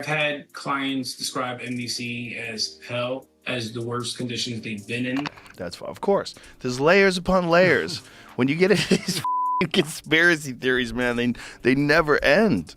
had clients describe NBC as hell, as the worst conditions they've been in. That's of course. There's layers upon layers. When you get into these conspiracy theories, man, they never end.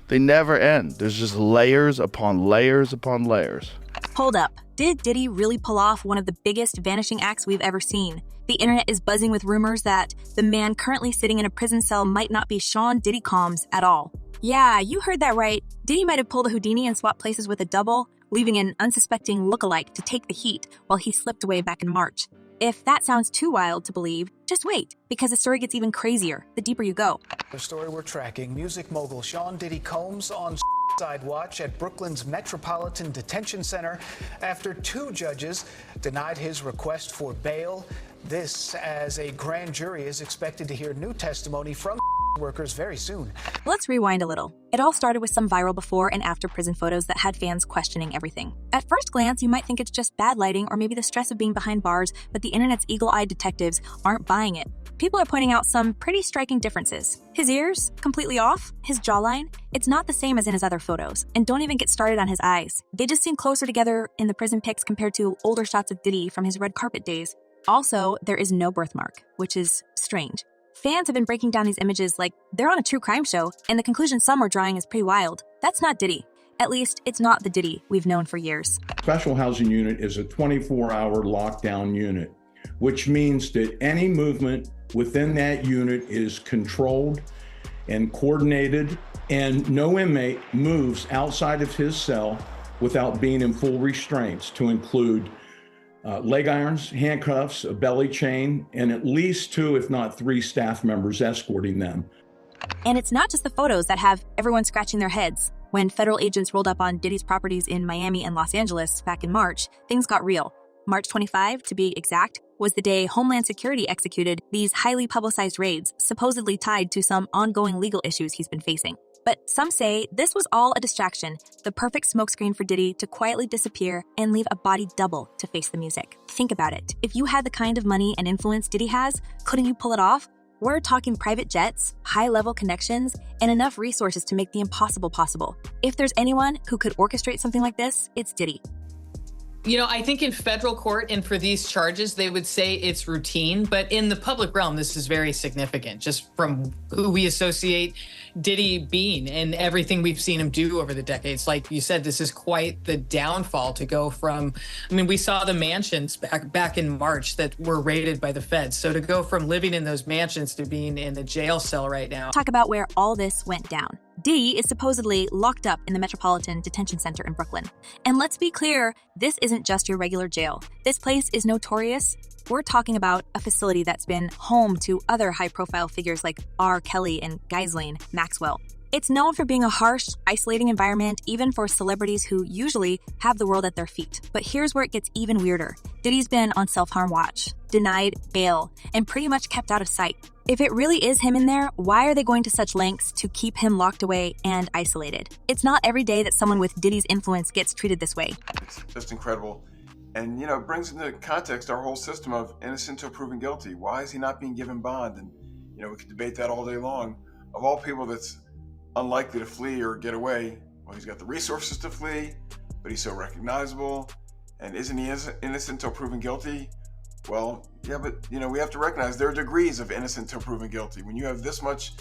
They never end. There's just layers upon layers upon layers. Hold up. Did Diddy really pull off one of the biggest vanishing acts we've ever seen? The internet is buzzing with rumors that the man currently sitting in a prison cell might not be Sean Diddy Combs at all. Yeah, you heard that right. Diddy might have pulled a Houdini and swapped places with a double, leaving an unsuspecting lookalike to take the heat while he slipped away back in March. If that sounds too wild to believe, just wait, because the story gets even crazier the deeper you go. The story we're tracking, music mogul Sean Diddy Combs on side watch at Brooklyn's Metropolitan Detention Center after 2 judges denied his request for bail. This as a grand jury is expected to hear new testimony from workers very soon. Let's rewind a little. It all started with some viral before and after prison photos that had fans questioning everything. At first glance, you might think it's just bad lighting or maybe the stress of being behind bars, but the internet's eagle-eyed detectives aren't buying it. People are pointing out some pretty striking differences. His ears, completely off. His jawline, it's not the same as in his other photos. And don't even get started on his eyes. They just seem closer together in the prison pics compared to older shots of Diddy from his red carpet days. Also, there is no birthmark, which is strange. Fans have been breaking down these images like they're on a true crime show, and the conclusion some are drawing is pretty wild. That's not Diddy. At least, it's not the Diddy we've known for years. Special housing unit is a 24-hour lockdown unit, which means that any movement within that unit is controlled and coordinated, and no inmate moves outside of his cell without being in full restraints, to include leg irons, handcuffs, a belly chain, and at least 2, if not 3 staff members escorting them. And it's not just the photos that have everyone scratching their heads. When federal agents rolled up on Diddy's properties in Miami and Los Angeles back in March, things got real. March 25, to be exact, was the day Homeland Security executed these highly publicized raids, supposedly tied to some ongoing legal issues he's been facing. But some say this was all a distraction, the perfect smokescreen for Diddy to quietly disappear and leave a body double to face the music. Think about it. If you had the kind of money and influence Diddy has, couldn't you pull it off? We're talking private jets, high-level connections, and enough resources to make the impossible possible. If there's anyone who could orchestrate something like this, it's Diddy. You know, I think in federal court and for these charges, they would say it's routine, but in the public realm, this is very significant, just from who we associate Diddy being and everything we've seen him do over the decades. Like you said, this is quite the downfall to go from, I mean, we saw the mansions back in March that were raided by the feds. So to go from living in those mansions to being in a jail cell right now. Talk about where all this went down. Diddy is supposedly locked up in the Metropolitan Detention Center in Brooklyn. And let's be clear, this isn't just your regular jail. This place is notorious. We're talking about a facility that's been home to other high-profile figures like R. Kelly and Ghislaine Maxwell. It's known for being a harsh, isolating environment, even for celebrities who usually have the world at their feet. But here's where it gets even weirder. Diddy's been on self-harm watch, denied bail, and pretty much kept out of sight. If it really is him in there, why are they going to such lengths to keep him locked away and isolated? It's not every day that someone with Diddy's influence gets treated this way. It's just incredible. And, you know, it brings into context our whole system of innocent until proven guilty. Why is he not being given bond? And, you know, we could debate that all day long. Of all people that's unlikely to flee or get away, well, he's got the resources to flee, but he's so recognizable. And isn't he innocent until proven guilty? Well, yeah, but, you know, we have to recognize there are degrees of innocent until proven guilty. When you have this much...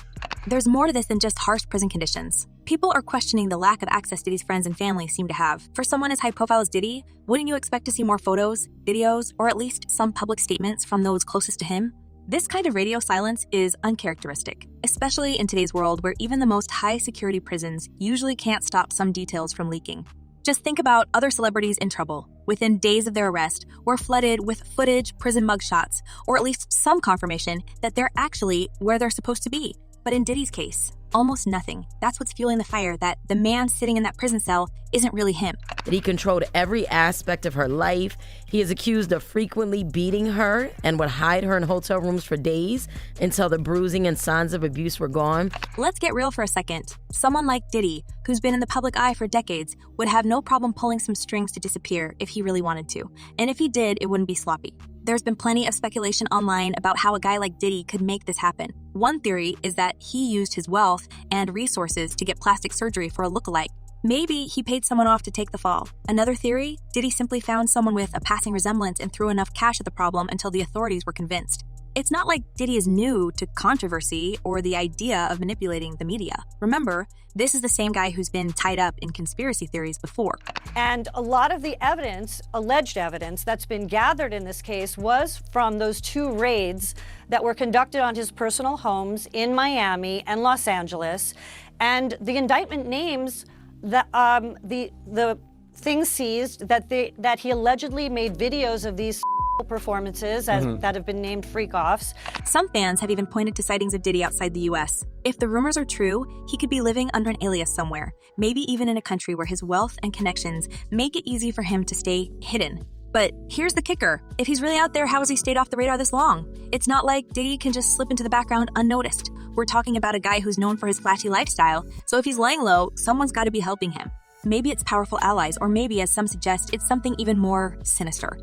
There's more to this than just harsh prison conditions. People are questioning the lack of access Diddy's friends and family seem to have. For someone as high profile as Diddy, wouldn't you expect to see more photos, videos, or at least some public statements from those closest to him? This kind of radio silence is uncharacteristic, especially in today's world where even the most high-security prisons usually can't stop some details from leaking. Just think about other celebrities in trouble. Within days of their arrest, we're flooded with footage, prison mugshots, or at least some confirmation that they're actually where they're supposed to be. But in Diddy's case, almost nothing. That's what's fueling the fire, that the man sitting in that prison cell isn't really him. That he controlled every aspect of her life. He is accused of frequently beating her and would hide her in hotel rooms for days until the bruising and signs of abuse were gone. Let's get real for a second. Someone like Diddy, who's been in the public eye for decades, would have no problem pulling some strings to disappear if he really wanted to. And if he did, it wouldn't be sloppy. There's been plenty of speculation online about how a guy like Diddy could make this happen. One theory is that he used his wealth and resources to get plastic surgery for a lookalike. Maybe he paid someone off to take the fall. Another theory, Diddy simply found someone with a passing resemblance and threw enough cash at the problem until the authorities were convinced. It's not like Diddy is new to controversy or the idea of manipulating the media. Remember, this is the same guy who's been tied up in conspiracy theories before. And a lot of the evidence, alleged evidence, that's been gathered in this case was from those 2 raids that were conducted on his personal homes in Miami and Los Angeles. And the indictment names the things seized that he allegedly made videos of these performances that have been named freak-offs. Some fans have even pointed to sightings of Diddy outside the US. If the rumors are true, he could be living under an alias somewhere, maybe even in a country where his wealth and connections make it easy for him to stay hidden. But here's the kicker. If he's really out there, how has he stayed off the radar this long? It's not like Diddy can just slip into the background unnoticed. We're talking about a guy who's known for his flashy lifestyle, so if he's laying low, someone's got to be helping him. Maybe it's powerful allies, or maybe, as some suggest, it's something even more sinister.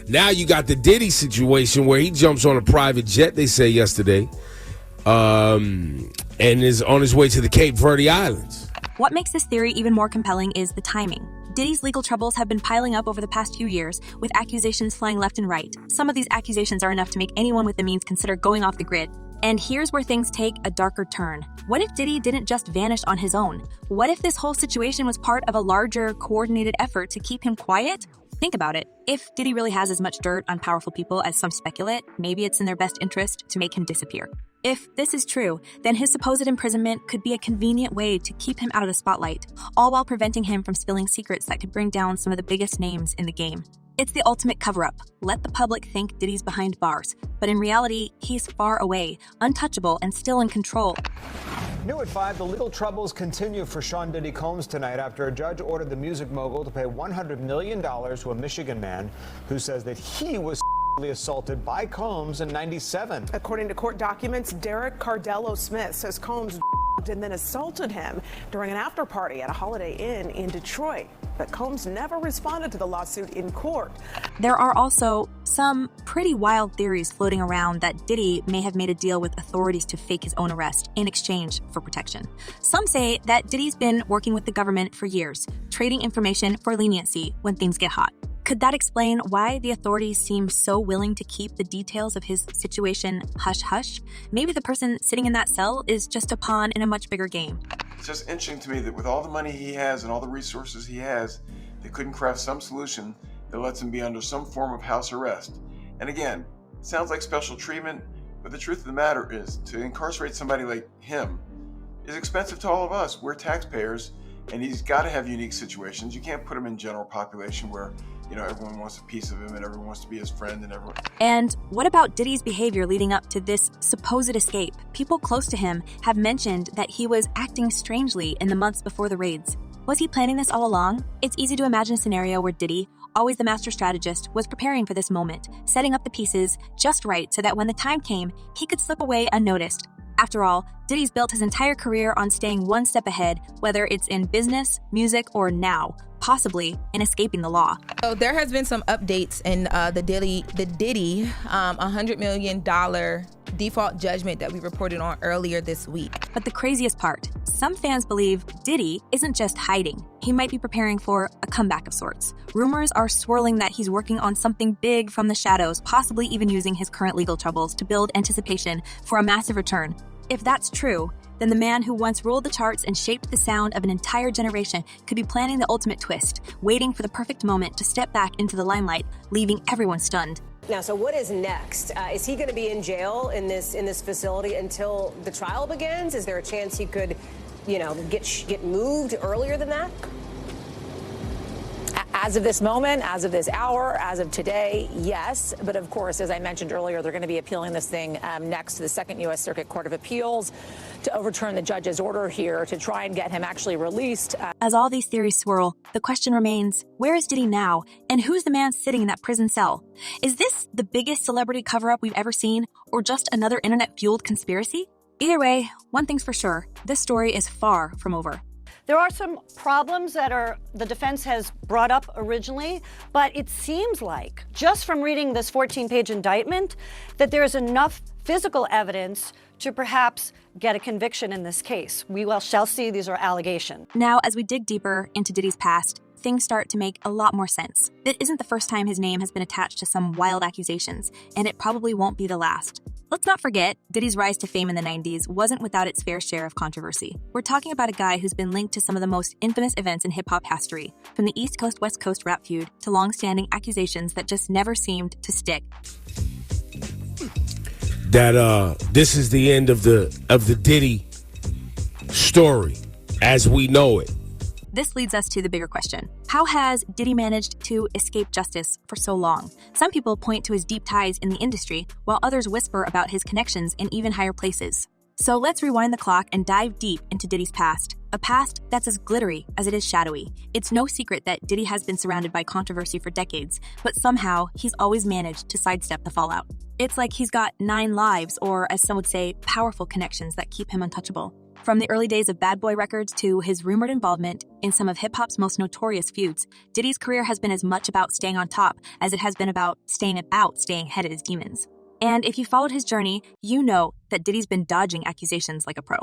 Now you got the Diddy situation where he jumps on a private jet, they say yesterday, and is on his way to the Cape Verde Islands. What makes this theory even more compelling is the timing. Diddy's legal troubles have been piling up over the past few years, with accusations flying left and right. Some of these accusations are enough to make anyone with the means consider going off the grid. And here's where things take a darker turn. What if Diddy didn't just vanish on his own? What if this whole situation was part of a larger, coordinated effort to keep him quiet? Think about it. If Diddy really has as much dirt on powerful people as some speculate, maybe it's in their best interest to make him disappear. If this is true, then his supposed imprisonment could be a convenient way to keep him out of the spotlight, all while preventing him from spilling secrets that could bring down some of the biggest names in the game. It's the ultimate cover-up. Let the public think Diddy's behind bars, but in reality, he's far away, untouchable, and still in control. New at 5, the legal troubles continue for Sean Diddy Combs tonight after a judge ordered the music mogul to pay $100 million to a Michigan man who says that he was assaulted by Combs in '97. According to court documents, Derek Cardello Smith says Combs and then assaulted him during an after party at a Holiday Inn in Detroit. But Combs never responded to the lawsuit in court. There are also some pretty wild theories floating around that Diddy may have made a deal with authorities to fake his own arrest in exchange for protection. Some say that Diddy's been working with the government for years, trading information for leniency when things get hot. Could that explain why the authorities seem so willing to keep the details of his situation hush-hush? Maybe the person sitting in that cell is just a pawn in a much bigger game. It's just interesting to me that with all the money he has and all the resources he has, they couldn't craft some solution that lets him be under some form of house arrest. And again, it sounds like special treatment, but the truth of the matter is to incarcerate somebody like him is expensive to all of us. We're taxpayers, and he's got to have unique situations. You can't put him in general population where everyone wants a piece of him and everyone wants to be his friend and everyone. And what about Diddy's behavior leading up to this supposed escape? People close to him have mentioned that he was acting strangely in the months before the raids. Was he planning this all along? It's easy to imagine a scenario where Diddy, always the master strategist, was preparing for this moment, setting up the pieces just right so that when the time came, he could slip away unnoticed. After all, Diddy's built his entire career on staying one step ahead, whether it's in business, music, or now, possibly in escaping the law. So there has been some updates in the Diddy $100 million default judgment that we reported on earlier this week. But the craziest part, some fans believe Diddy isn't just hiding. He might be preparing for a comeback of sorts. Rumors are swirling that he's working on something big from the shadows, possibly even using his current legal troubles to build anticipation for a massive return. If that's true, then the man who once ruled the charts and shaped the sound of an entire generation could be planning the ultimate twist, waiting for the perfect moment to step back into the limelight, leaving everyone stunned. Now, so what is next? Is he going to be in jail in this facility until the trial begins? Is there a chance he could, get moved earlier than that? As of this moment, as of this hour, as of today, yes. But of course, as I mentioned earlier, they're going to be appealing this thing next to the Second U.S. Circuit Court of Appeals to overturn the judge's order here to try and get him actually released. As all these theories swirl, the question remains, where is Diddy now? And who's the man sitting in that prison cell? Is this the biggest celebrity cover-up we've ever seen, or just another internet-fueled conspiracy? Either way, one thing's for sure, this story is far from over. There are some problems that the defense has brought up originally, but it seems like, just from reading this 14-page indictment, that there is enough physical evidence to perhaps get a conviction in this case. We shall see. These are allegations. Now, as we dig deeper into Diddy's past, things start to make a lot more sense. It isn't the first time his name has been attached to some wild accusations, and it probably won't be the last. Let's not forget, Diddy's rise to fame in the 90s wasn't without its fair share of controversy. We're talking about a guy who's been linked to some of the most infamous events in hip-hop history, from the East Coast-West Coast rap feud to long-standing accusations that just never seemed to stick. That this is the end of the Diddy story as we know it. This leads us to the bigger question. How has Diddy managed to escape justice for so long? Some people point to his deep ties in the industry, while others whisper about his connections in even higher places. So let's rewind the clock and dive deep into Diddy's past. A past that's as glittery as it is shadowy. It's no secret that Diddy has been surrounded by controversy for decades, but somehow he's always managed to sidestep the fallout. It's like he's got 9 lives, or as some would say, powerful connections that keep him untouchable. From the early days of Bad Boy Records to his rumored involvement in some of hip-hop's most notorious feuds, Diddy's career has been as much about staying on top as it has been about staying head of his demons. And if you followed his journey, you know that Diddy's been dodging accusations like a pro.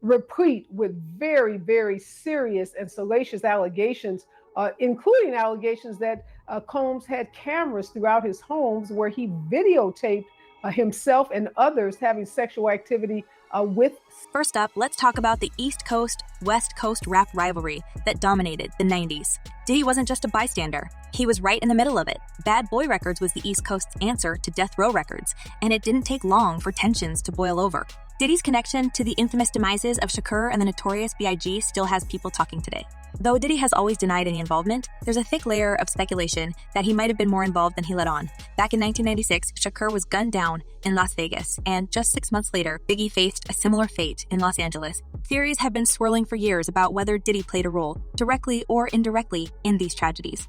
Replete with very, very serious and salacious allegations, including allegations that Combs had cameras throughout his homes where he videotaped himself and others having sexual activity with. First up, let's talk about the East Coast, West Coast rap rivalry that dominated the 90s. Diddy wasn't just a bystander. He was right in the middle of it. Bad Boy Records was the East Coast's answer to Death Row Records, and it didn't take long for tensions to boil over. Diddy's connection to the infamous demises of Shakur and the notorious B.I.G. still has people talking today. Though Diddy has always denied any involvement, there's a thick layer of speculation that he might have been more involved than he let on. Back in 1996, Shakur was gunned down in Las Vegas, and just 6 months later, Biggie faced a similar fate in Los Angeles. Theories have been swirling for years about whether Diddy played a role, directly or indirectly, in these tragedies.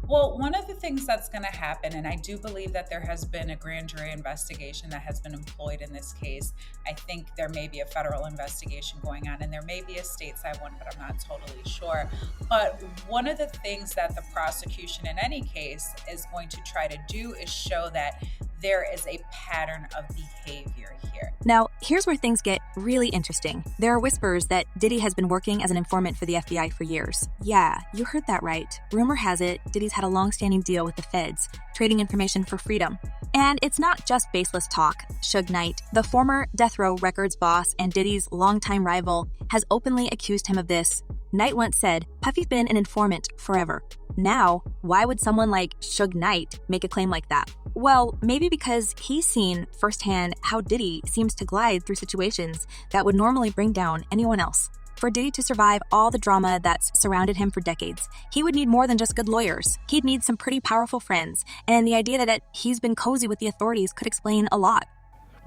Well, one of the things that's going to happen, and I do believe that there has been a grand jury investigation that has been employed in this case. I think there may be a federal investigation going on, and there may be a stateside one, but I'm not totally sure. But one of the things that the prosecution in any case is going to try to do is show that there is a pattern of behavior here. Now, here's where things get really interesting. There are whispers that Diddy has been working as an informant for the FBI for years. Yeah, you heard that right. Rumor has it, Diddy's had a long-standing deal with the feds, trading information for freedom. And it's not just baseless talk. Suge Knight, the former Death Row Records boss and Diddy's longtime rival, has openly accused him of this. Knight once said, "Puffy's been an informant forever." Now, why would someone like Suge Knight make a claim like that? Well, maybe because he's seen firsthand how Diddy seems to glide through situations that would normally bring down anyone else. For Diddy to survive all the drama that's surrounded him for decades, he would need more than just good lawyers. He'd need some pretty powerful friends, and the idea that he's been cozy with the authorities could explain a lot.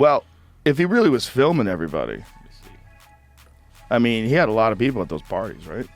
Well, if he really was filming everybody, I mean, he had a lot of people at those parties, right?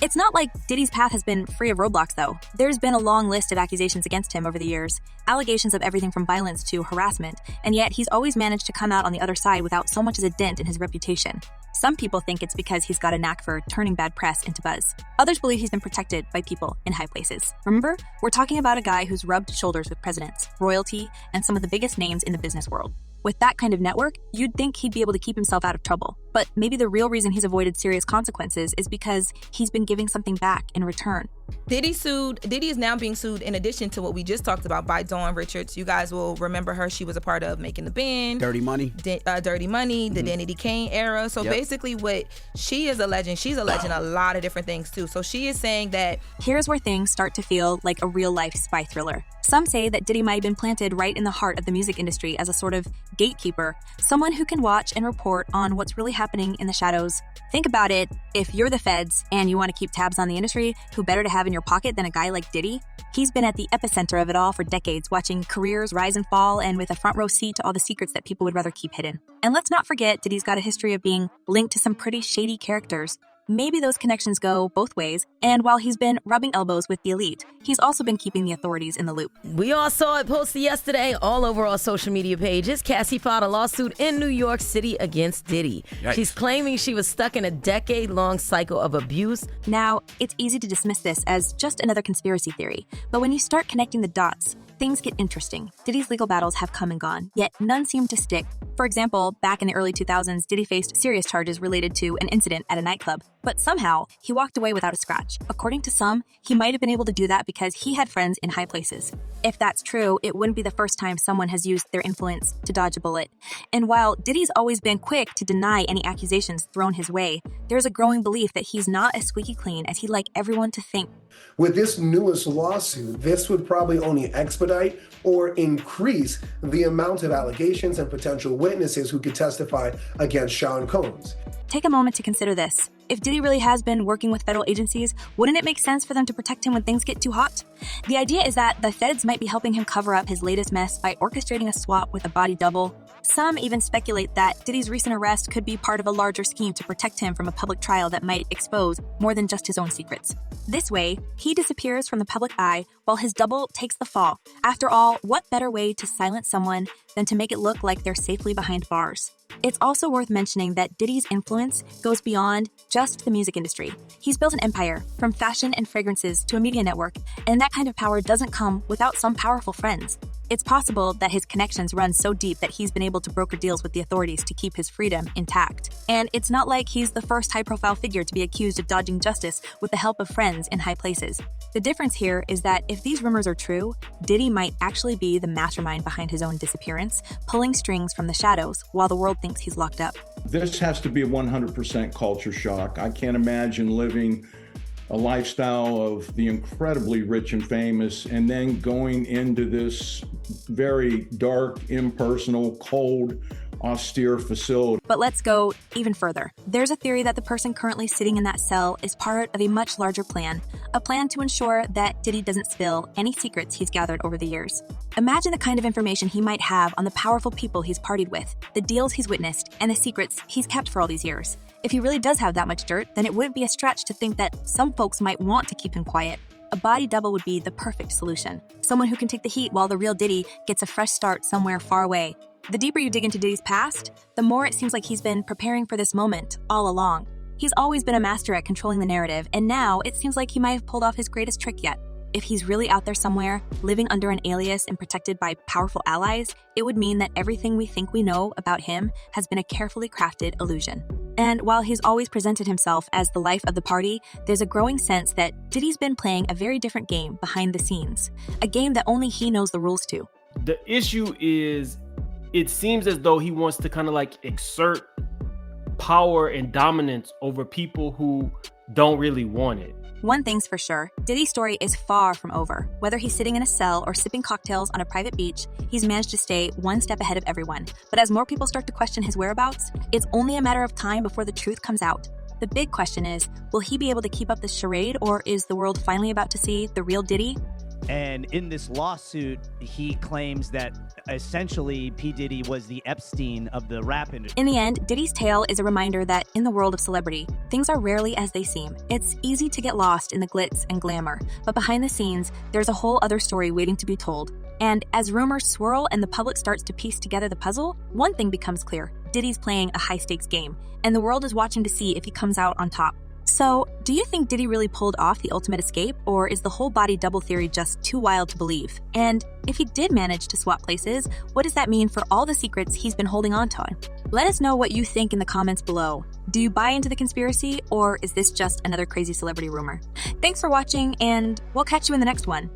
It's not like Diddy's path has been free of roadblocks, though. There's been a long list of accusations against him over the years, allegations of everything from violence to harassment, and yet he's always managed to come out on the other side without so much as a dent in his reputation. Some people think it's because he's got a knack for turning bad press into buzz. Others believe he's been protected by people in high places. Remember, we're talking about a guy who's rubbed shoulders with presidents, royalty, and some of the biggest names in the business world. With that kind of network, you'd think he'd be able to keep himself out of trouble. But maybe the real reason he's avoided serious consequences is because he's been giving something back in return. Diddy is now being sued in addition to what we just talked about by Dawn Richards. You guys will remember her. She was a part of Making the Band. Dirty Money. Dirty Money, the Danny Kane era. So basically what she is alleging, she's alleging a lot of different things too. So she is saying that here's where things start to feel like a real-life spy thriller. Some say that Diddy might have been planted right in the heart of the music industry as a sort of gatekeeper, someone who can watch and report on what's really happening in the shadows. Think about it, if you're the feds and you want to keep tabs on the industry, who better to have in your pocket than a guy like Diddy? He's been at the epicenter of it all for decades, watching careers rise and fall and with a front row seat to all the secrets that people would rather keep hidden. And let's not forget Diddy's got a history of being linked to some pretty shady characters. Maybe those connections go both ways, and while he's been rubbing elbows with the elite, he's also been keeping the authorities in the loop. We all saw it posted yesterday all over our social media pages. Cassie filed a lawsuit in New York City against Diddy. Yikes. She's claiming she was stuck in a decade-long cycle of abuse. Now, it's easy to dismiss this as just another conspiracy theory, but when you start connecting the dots, things get interesting. Diddy's legal battles have come and gone, yet none seem to stick. For example, back in the early 2000s, Diddy faced serious charges related to an incident at a nightclub, but somehow he walked away without a scratch. According to some, he might have been able to do that because he had friends in high places. If that's true, it wouldn't be the first time someone has used their influence to dodge a bullet. And while Diddy's always been quick to deny any accusations thrown his way, there's a growing belief that he's not as squeaky clean as he'd like everyone to think. With this newest lawsuit, this would probably only expedite or increase the amount of allegations and potential witnesses who could testify against Sean Combs. Take a moment to consider this. If Diddy really has been working with federal agencies, wouldn't it make sense for them to protect him when things get too hot? The idea is that the feds might be helping him cover up his latest mess by orchestrating a swap with a body double. Some even speculate that Diddy's recent arrest could be part of a larger scheme to protect him from a public trial that might expose more than just his own secrets. This way, he disappears from the public eye while his double takes the fall. After all, what better way to silence someone than to make it look like they're safely behind bars? It's also worth mentioning that Diddy's influence goes beyond just the music industry. He's built an empire, from fashion and fragrances to a media network, and that kind of power doesn't come without some powerful friends. It's possible that his connections run so deep that he's been able to broker deals with the authorities to keep his freedom intact. And it's not like he's the first high-profile figure to be accused of dodging justice with the help of friends in high places. The difference here is that if these rumors are true, Diddy might actually be the mastermind behind his own disappearance, pulling strings from the shadows while the world thinks he's locked up. This has to be a 100% culture shock. I can't imagine living a lifestyle of the incredibly rich and famous and then going into this very dark, impersonal, cold, austere facility. But let's go even further. There's a theory that the person currently sitting in that cell is part of a much larger plan, a plan to ensure that Diddy doesn't spill any secrets he's gathered over the years. Imagine the kind of information he might have on the powerful people he's partied with, the deals he's witnessed, and the secrets he's kept for all these years. If he really does have that much dirt, then it wouldn't be a stretch to think that some folks might want to keep him quiet. A body double would be the perfect solution. Someone who can take the heat while the real Diddy gets a fresh start somewhere far away. The deeper you dig into Diddy's past, the more it seems like he's been preparing for this moment all along. He's always been a master at controlling the narrative, and now it seems like he might have pulled off his greatest trick yet. If he's really out there somewhere, living under an alias and protected by powerful allies, it would mean that everything we think we know about him has been a carefully crafted illusion. And while he's always presented himself as the life of the party, there's a growing sense that Diddy's been playing a very different game behind the scenes, a game that only he knows the rules to. The issue is, it seems as though he wants to kind of like exert power and dominance over people who don't really want it. One thing's for sure, Diddy's story is far from over. Whether he's sitting in a cell or sipping cocktails on a private beach, he's managed to stay one step ahead of everyone. But as more people start to question his whereabouts, it's only a matter of time before the truth comes out. The big question is, will he be able to keep up this charade, or is the world finally about to see the real Diddy? And in this lawsuit, he claims that essentially P. Diddy was the Epstein of the rap industry. In the end, Diddy's tale is a reminder that in the world of celebrity, things are rarely as they seem. It's easy to get lost in the glitz and glamour, but behind the scenes, there's a whole other story waiting to be told. And as rumors swirl and the public starts to piece together the puzzle, one thing becomes clear. Diddy's playing a high-stakes game, and the world is watching to see if he comes out on top. So, do you think Diddy really pulled off the ultimate escape, or is the whole body double theory just too wild to believe? And if he did manage to swap places, what does that mean for all the secrets he's been holding on to? Let us know what you think in the comments below. Do you buy into the conspiracy, or is this just another crazy celebrity rumor? Thanks for watching, and we'll catch you in the next one.